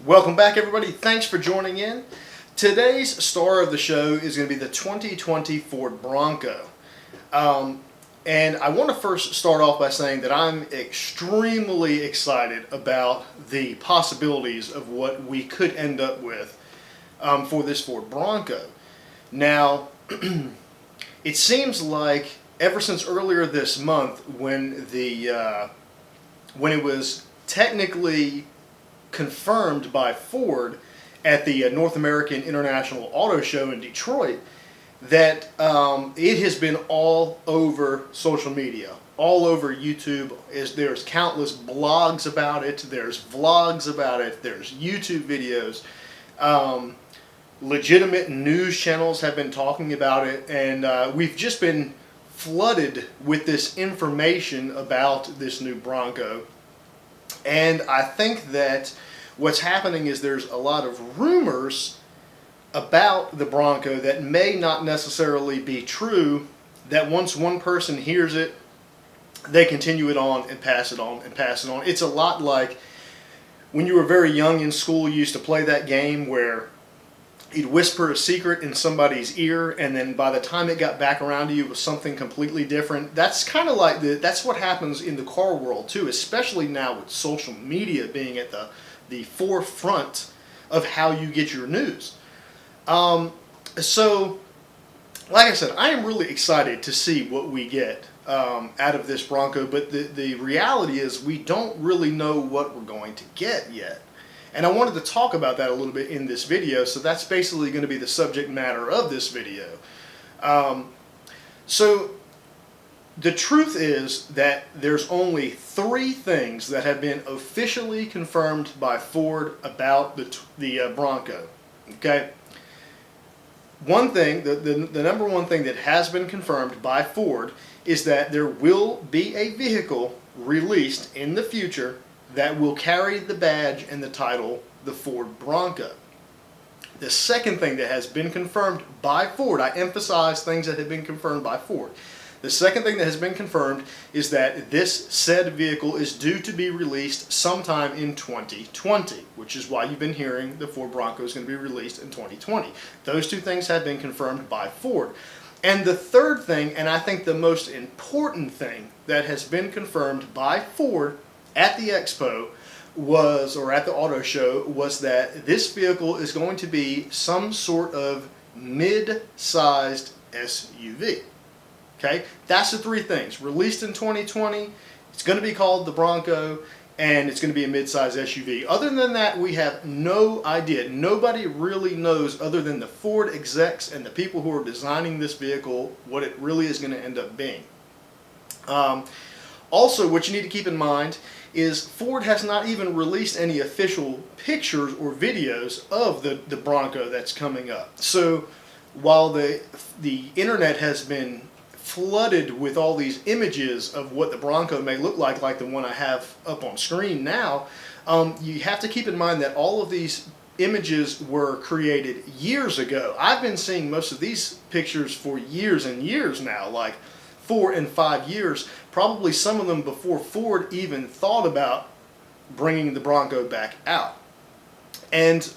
Welcome back, everybody. Thanks for joining in. Today's star of the show is going to be the 2020 Ford Bronco. And I want to first start off by saying that I'm extremely excited about the possibilities of what we could end up with for this Ford Bronco. Now, it seems like ever since earlier this month, when it was technically confirmed by Ford at the North American International Auto Show in Detroit, that it has been all over social media, all over YouTube. There's countless blogs about it, there's vlogs about it, there's YouTube videos. Legitimate news channels have been talking about it, and we've just been flooded with this information about this new Bronco. And I think that what's happening is there's a lot of rumors about the Bronco that may not necessarily be true, that once one person hears it, they continue it on and pass it on and pass it on. It's a lot like when you were very young in school, you used to play that game where you'd whisper a secret in somebody's ear, and then by the time it got back around to you, it was something completely different. That's kind of like that's what happens in the car world too, especially now with social media being at the forefront of how you get your news. So, like I said, I am really excited to see what we get out of this Bronco, but the reality is we don't really know what we're going to get yet. And I wanted to talk about that a little bit in this video, so that's basically going to be the subject matter of this video. So the truth is that there's only 3 things that have been officially confirmed by Ford about the Bronco. Okay? One thing, the number one thing that has been confirmed by Ford is that there will be a vehicle released in the future that will carry the badge and the title, the Ford Bronco. The second thing that has been confirmed by Ford, I emphasize things that have been confirmed by Ford. The second thing that has been confirmed is that this said vehicle is due to be released sometime in 2020, which is why you've been hearing the Ford Bronco is going to be released in 2020. Those 2 things have been confirmed by Ford. And the third thing, and I think the most important thing that has been confirmed by Ford at the expo or at the auto show, was that this vehicle is going to be some sort of mid-sized SUV. Okay, that's the 3 things. Released in 2020, it's going to be called the Bronco, and it's going to be a mid-size SUV. Other than that, we have no idea. Nobody really knows, other than the Ford execs and the people who are designing this vehicle, what it really is going to end up being. Also, what you need to keep in mind is Ford has not even released any official pictures or videos of the Bronco that's coming up. So while the internet has been flooded with all these images of what the Bronco may look like the one I have up on screen now, you have to keep in mind that all of these images were created years ago. I've been seeing most of these pictures for years and years now, like 4 and 5 years, probably some of them before Ford even thought about bringing the Bronco back out. And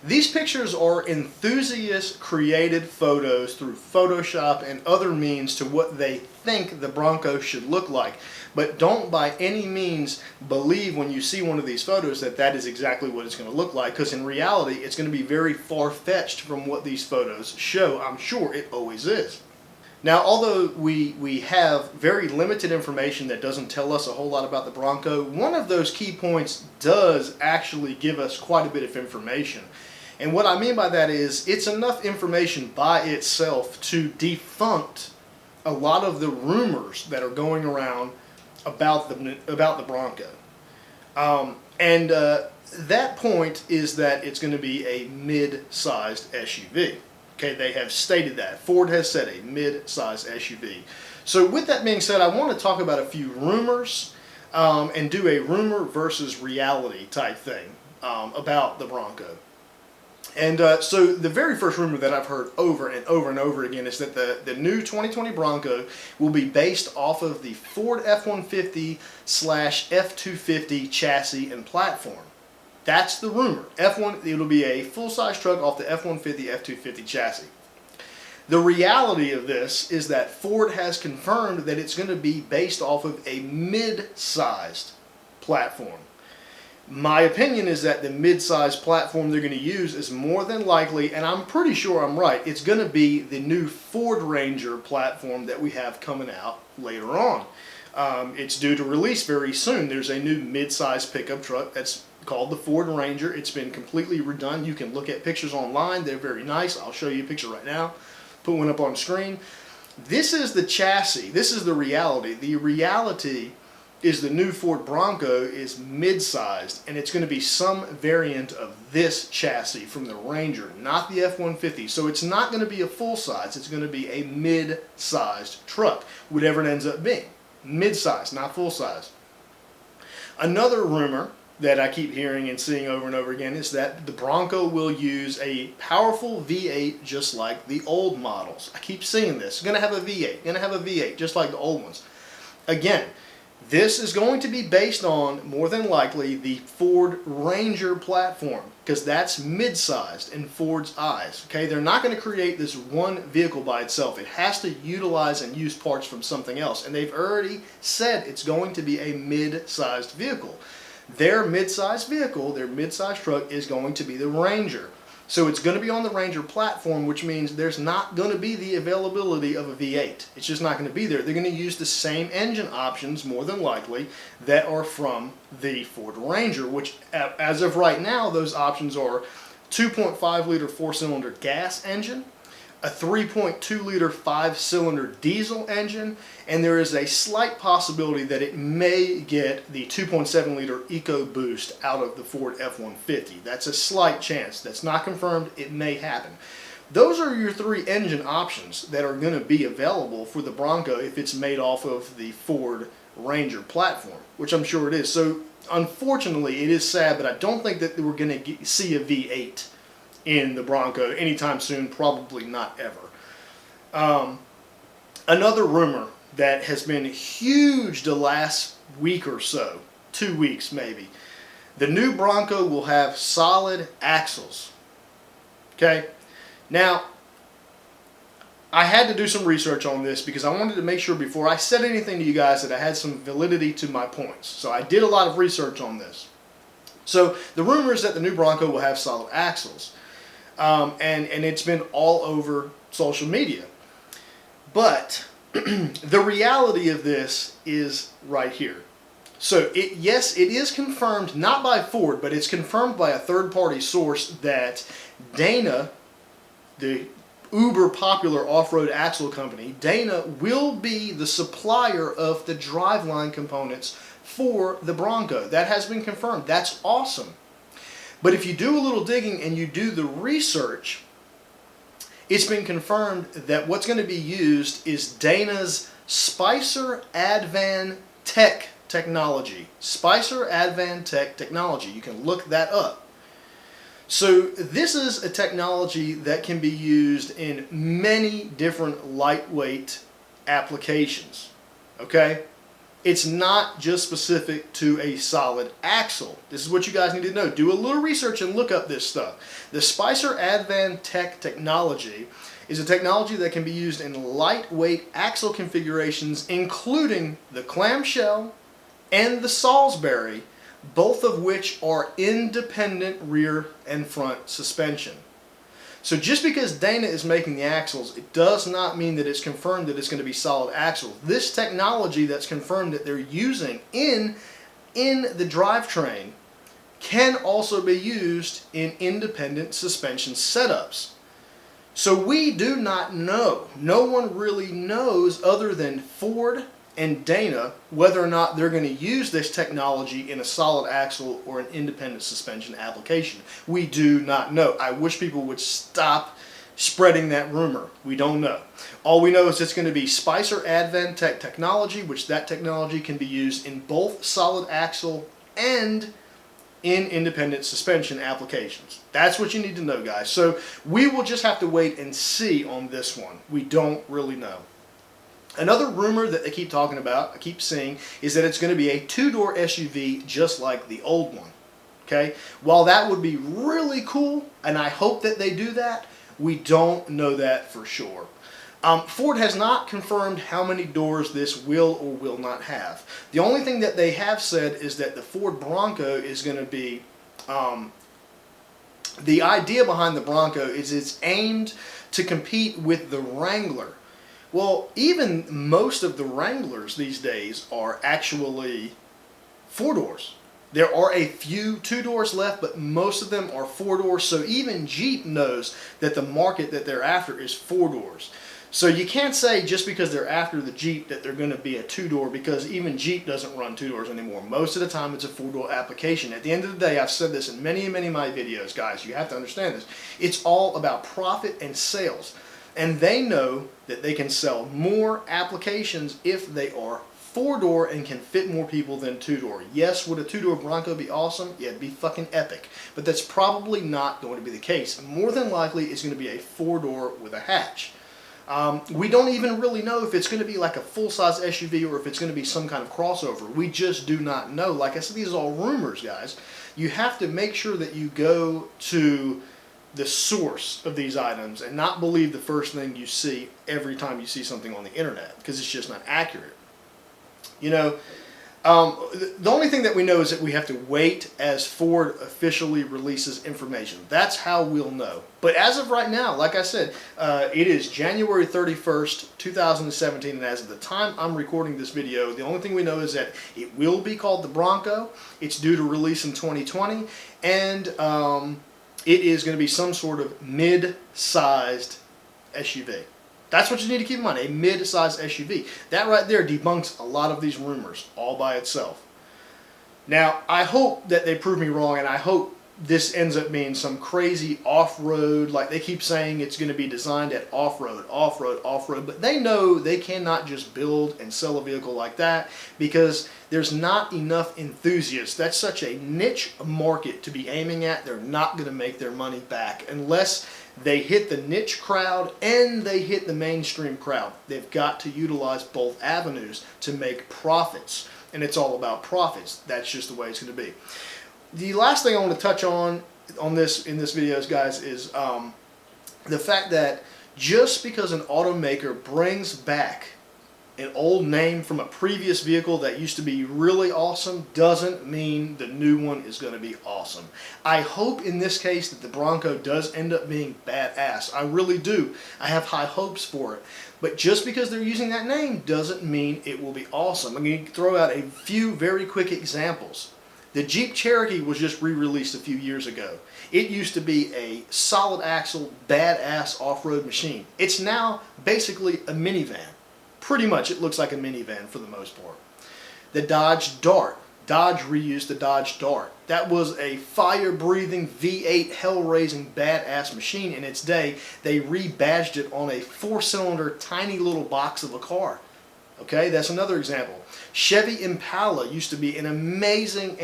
these pictures are enthusiast created photos through Photoshop and other means to what they think the Bronco should look like. But don't by any means believe when you see one of these photos that that is exactly what it's going to look like, because in reality it's going to be very far-fetched from what these photos show. I'm sure it always is. Now, although we have very limited information that doesn't tell us a whole lot about the Bronco, one of those key points does actually give us quite a bit of information. And what I mean by that is it's enough information by itself to defunct a lot of the rumors that are going around about the Bronco. That point is that it's going to be a mid-sized SUV. Okay, they have stated that. Ford has said a mid-size SUV. So with that being said, I want to talk about a few rumors and do a rumor versus reality type thing about the Bronco. And so the very first rumor that I've heard over and over and over again is that the new 2020 Bronco will be based off of the Ford F-150/F-250 chassis and platform. That's the rumor. F1, it'll be a full-size truck off the F-150, F-250 chassis. The reality of this is that Ford has confirmed that it's going to be based off of a mid-sized platform. My opinion is that the mid-sized platform they're going to use is more than likely, and I'm pretty sure I'm right, it's going to be the new Ford Ranger platform that we have coming out later on. It's due to release very soon. There's a new mid-sized pickup truck that's called the Ford Ranger. It's been completely redone. You can look at pictures online. They're very nice. I'll show you a picture right now. Put one up on the screen. This is the chassis. This is the reality. The reality is the new Ford Bronco is mid-sized, and it's going to be some variant of this chassis from the Ranger, not the F-150. So it's not going to be a full size. It's going to be a mid-sized truck, whatever it ends up being. Mid-size, not full size. Another rumor that I keep hearing and seeing over and over again is that the Bronco will use a powerful V8 just like the old models. I keep seeing this. It's going to have a V8. Going to have a V8 just like the old ones. Again, this is going to be based on, more than likely, the Ford Ranger platform, because that's mid-sized in Ford's eyes. Okay, they're not going to create this one vehicle by itself. It has to utilize and use parts from something else, and they've already said it's going to be a mid-sized vehicle. Their mid-sized vehicle, their mid-sized truck, is going to be the Ranger. So it's going to be on the Ranger platform, which means there's not going to be the availability of a V8. It's just not going to be there. They're going to use the same engine options, more than likely, that are from the Ford Ranger, which as of right now, those options are 2.5 liter 4-cylinder gas engine, a 3.2 liter 5-cylinder diesel engine, and there is a slight possibility that it may get the 2.7 liter EcoBoost out of the Ford F-150. That's a slight chance. That's not confirmed. It may happen. Those are your three engine options that are going to be available for the Bronco if it's made off of the Ford Ranger platform, which I'm sure it is. So unfortunately, it is sad, but I don't think that we're going to see a V8 in the Bronco anytime soon, probably not ever. Another rumor that has been huge the last week or so, 2 weeks maybe, the new Bronco will have solid axles. Okay, now I had to do some research on this because I wanted to make sure before I said anything to you guys that I had some validity to my points. So I did a lot of research on this. So the rumor is that the new Bronco will have solid axles. And it's been all over social media. But the reality of this is right here. So yes, it is confirmed, not by Ford, but it's confirmed by a third-party source that Dana, the uber popular off-road axle company, Dana will be the supplier of the driveline components for the Bronco. That has been confirmed. That's awesome. But if you do a little digging and you do the research, it's been confirmed that what's going to be used is Dana's Spicer Advan Tech technology. Spicer Advan Tech technology. You can look that up. So this is a technology that can be used in many different lightweight applications. Okay? It's not just specific to a solid axle. This is what you guys need to know. Do a little research and look up this stuff. The Spicer Advan Tech technology is a technology that can be used in lightweight axle configurations, including the clamshell and the Salisbury, both of which are independent rear and front suspension. So just because Dana is making the axles, it does not mean that it's confirmed that it's going to be solid axles. This technology that's confirmed that they're using in the drivetrain can also be used in independent suspension setups. So we do not know. No one really knows other than Ford and Dana whether or not they're going to use this technology in a solid axle or an independent suspension application. We do not know. I wish people would stop spreading that rumor. We don't know. All we know is it's going to be Spicer Advan Tech technology, which that technology can be used in both solid axle and in independent suspension applications. That's what you need to know, guys. So we will just have to wait and see on this one. We don't really know. Another rumor that they keep talking about, I keep seeing, is that it's going to be a two-door SUV just like the old one. Okay? While that would be really cool, and I hope that they do that, we don't know that for sure. Ford has not confirmed how many doors this will or will not have. The only thing that they have said is that the Ford Bronco is going to be, the idea behind the Bronco is it's aimed to compete with the Wrangler. Well, even most of the Wranglers these days are actually 4 doors. There are a few 2 doors left, but most of them are 4 doors. So even Jeep knows that the market that they're after is 4 doors. So you can't say just because they're after the Jeep that they're going to be a 2 door, because even Jeep doesn't run 2 doors anymore. Most of the time it's a 4 door application. At the end of the day, I've said this in many of my videos, guys. You have to understand this. It's all about profit and sales. And they know that they can sell more applications if they are 4 door and can fit more people than 2 door. Yes, would a 2 door Bronco be awesome? Yeah, it'd be fucking epic. But that's probably not going to be the case. More than likely, it's going to be a 4 door with a hatch. We don't even really know if it's going to be like a full-size SUV or if it's going to be some kind of crossover. We just do not know. Like I said, these are all rumors, guys. You have to make sure that you go to the source of these items and not believe the first thing you see every time you see something on the internet, because it's just not accurate. You know, the only thing that we know is that we have to wait as Ford officially releases information. That's how we'll know. But as of right now, like I said, it is January 31st, 2017, and as of the time I'm recording this video, the only thing we know is that it will be called the Bronco. It's due to release in 2020, and it is going to be some sort of mid-sized SUV. That's what you need to keep in mind, a mid-sized SUV. That right there debunks a lot of these rumors all by itself. Now, I hope that they prove me wrong, and I hope this ends up being some crazy off-road, like they keep saying it's going to be designed at off-road, off-road, off-road, but they know they cannot just build and sell a vehicle like that because there's not enough enthusiasts. That's such a niche market to be aiming at. They're not going to make their money back unless they hit the niche crowd and they hit the mainstream crowd. They've got to utilize both avenues to make profits, and it's all about profits. That's just the way it's going to be. The last thing I want to touch on this in this video, guys, is the fact that just because an automaker brings back an old name from a previous vehicle that used to be really awesome doesn't mean the new one is going to be awesome. I hope in this case that the Bronco does end up being badass. I really do. I have high hopes for it. But just because they're using that name doesn't mean it will be awesome. I'm going to throw out a few very quick examples. The Jeep Cherokee was just re-released a few years ago. It used to be a solid axle, badass off-road machine. It's now basically a minivan. Pretty much it looks like a minivan for the most part. The Dodge Dart. Dodge reused the Dodge Dart. That was a fire-breathing V8 hell-raising badass machine in its day. They rebadged it on a 4-cylinder tiny little box of a car. Okay, that's another example. Chevy Impala used to be an amazing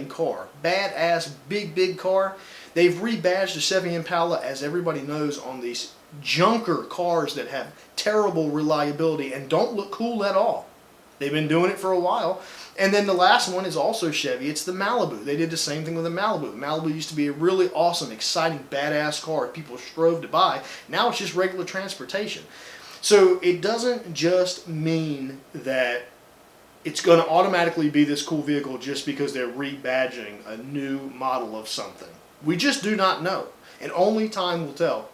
car. Badass, big car. They've rebadged the Chevy Impala, as everybody knows, on these junker cars that have terrible reliability and don't look cool at all. They've been doing it for a while. And then the last one is also Chevy. It's the Malibu. They did the same thing with the Malibu. Malibu used to be a really awesome, exciting, badass car people strove to buy. Now it's just regular transportation. So it doesn't just mean that it's going to automatically be this cool vehicle just because they're rebadging a new model of something. We just do not know, and only time will tell.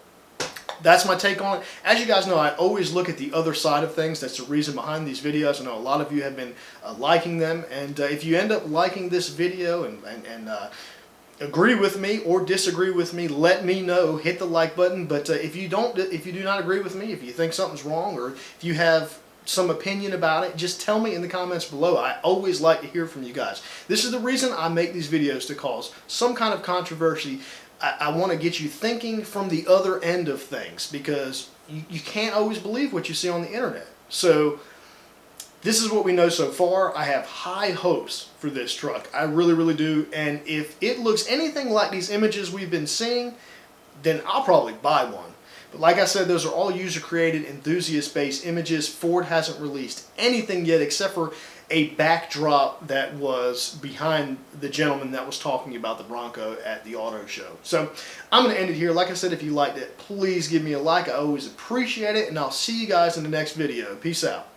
That's my take on it. As you guys know, I always look at the other side of things. That's the reason behind these videos. I know a lot of you have been liking them, and if you end up liking this video and agree with me or disagree with me, let me know. Hit the like button. But if you do not agree with me, if you think something's wrong, or if you have some opinion about it, just tell me in the comments below. I always like to hear from you guys. This is the reason I make these videos, to cause some kind of controversy. I want to get you thinking from the other end of things, because you can't always believe what you see on the internet. So this is what we know so far. I have high hopes for this truck. I really do. And if it looks anything like these images we've been seeing, then I'll probably buy one. But like I said, those are all user-created, enthusiast-based images. Ford hasn't released anything yet except for a backdrop that was behind the gentleman that was talking about the Bronco at the auto show. So I'm going to end it here. Like I said, if you liked it, please give me a like. I always appreciate it, and I'll see you guys in the next video. Peace out.